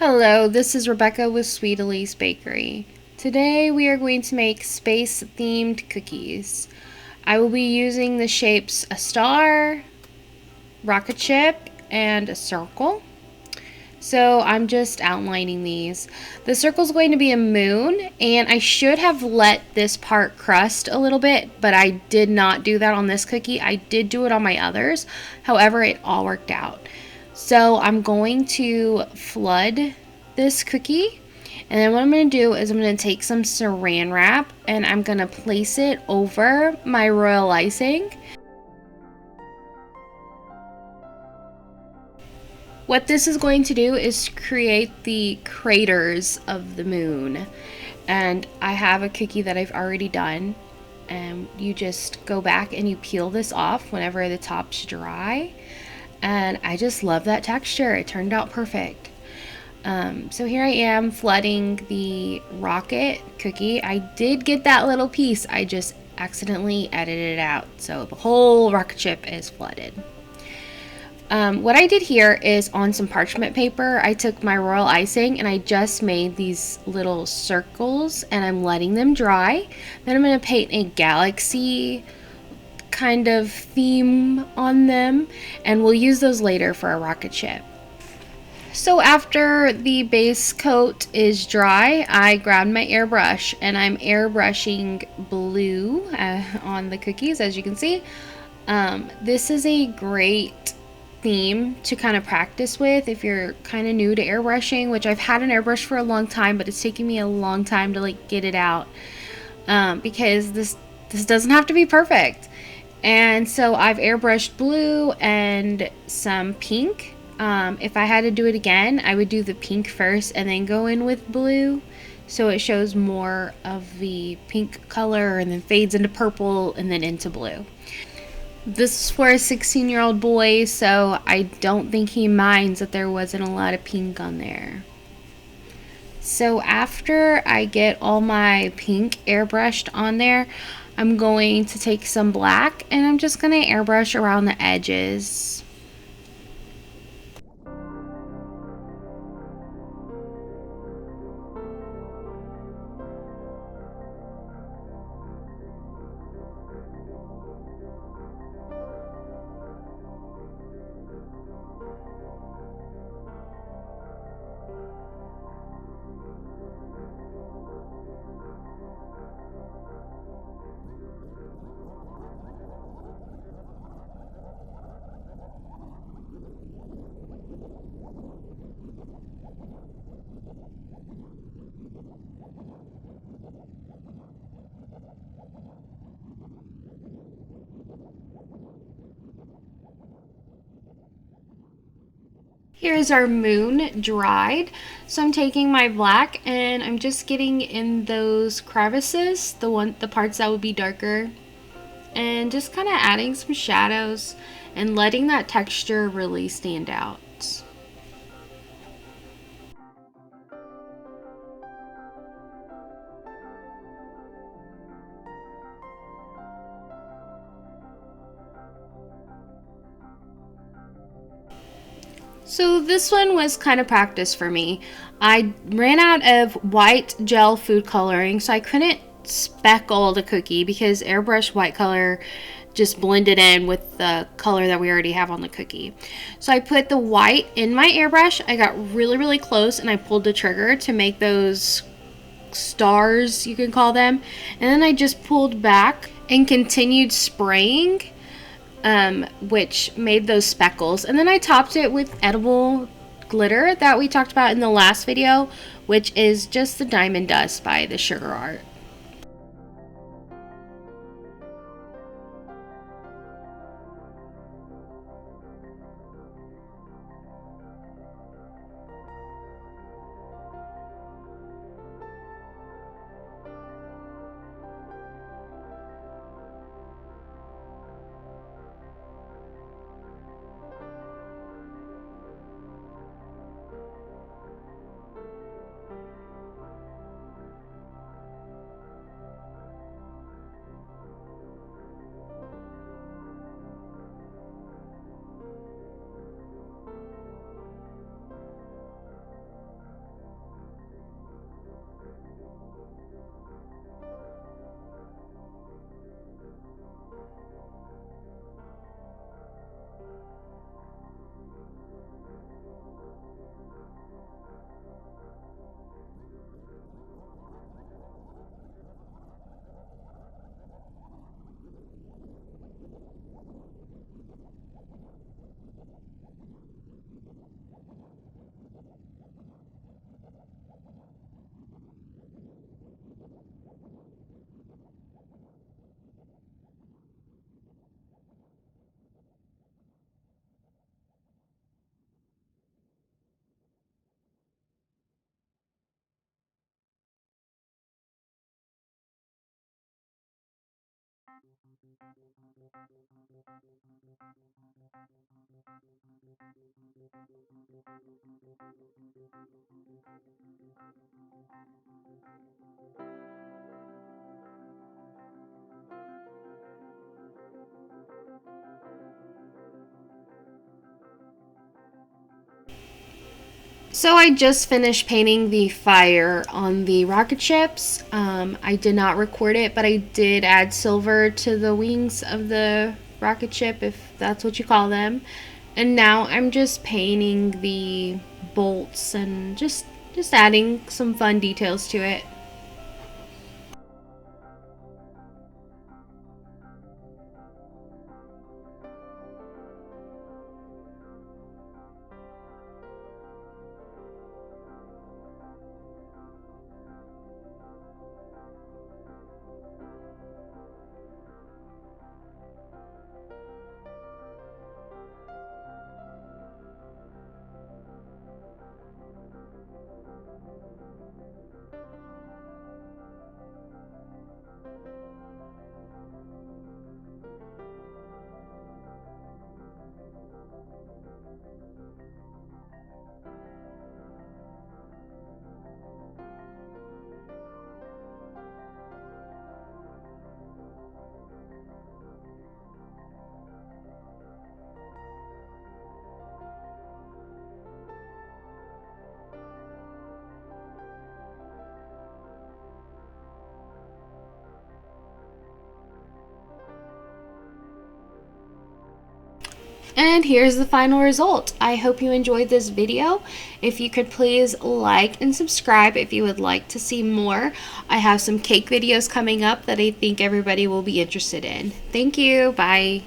Hello, this is Rebecca with Sweet Elise Bakery. Today we are going to make space-themed cookies. I will be using the shapes a star, rocket ship, and a circle. So I'm just outlining these. The circle is going to be a moon, and I should have let this part crust a little bit, but I did not do that on this cookie. I did do it on my others. However, it all worked out. So I'm going to flood this cookie, and then what I'm going to do is I'm going to take some saran wrap and I'm going to place it over my royal icing. What this is going to do is create the craters of the moon. And I have a cookie that I've already done. And you just go back and you peel this off whenever the top's dry. And I just love that texture. It turned out perfect. So here I am flooding the rocket cookie. I did get that little piece. I just accidentally edited it out. So the whole rocket ship is flooded. What I did here is on some parchment paper, I took my royal icing and I just made these little circles and I'm letting them dry. Then I'm going to paint a galaxy kind of theme on them, and we'll use those later for a rocket ship. So after the base coat is dry, I grabbed my airbrush and I'm airbrushing blue on the cookies, as you can see. This is a great theme to kind of practice with if you're kind of new to airbrushing, which I've had an airbrush for a long time, but it's taking me a long time to like get it out because this doesn't have to be perfect. And so I've airbrushed blue and some pink. If I had to do it again, I would do the pink first and then go in with blue, so it shows more of the pink color and then fades into purple and then into blue. This is for a 16-year-old boy, so I don't think he minds that there wasn't a lot of pink on there. So after I get all my pink airbrushed on there, I'm going to take some black and I'm just going to airbrush around the edges. Here's our moon dried. So I'm taking my black and I'm just getting in those crevices, the parts that would be darker, and just kind of adding some shadows and letting that texture really stand out. So this one was kind of practice for me. I ran out of white gel food coloring, so I couldn't speckle the cookie because airbrush white color just blended in with the color that we already have on the cookie. So I put the white in my airbrush. I got really close and I pulled the trigger to make those stars, you can call them. And then I just pulled back and continued spraying, which made those speckles. And then I topped it with edible glitter that we talked about in the last video, which is just the diamond dust by the Sugar Art. So I just finished painting the fire on the rocket ships. I did not record it, but I did add silver to the wings of the rocket ship, if that's what you call them. And now I'm just painting the bolts and just adding some fun details to it. And here's the final result. I hope you enjoyed this video. If you could please like and subscribe if you would like to see more. I have some cake videos coming up that I think everybody will be interested in. Thank you. Bye.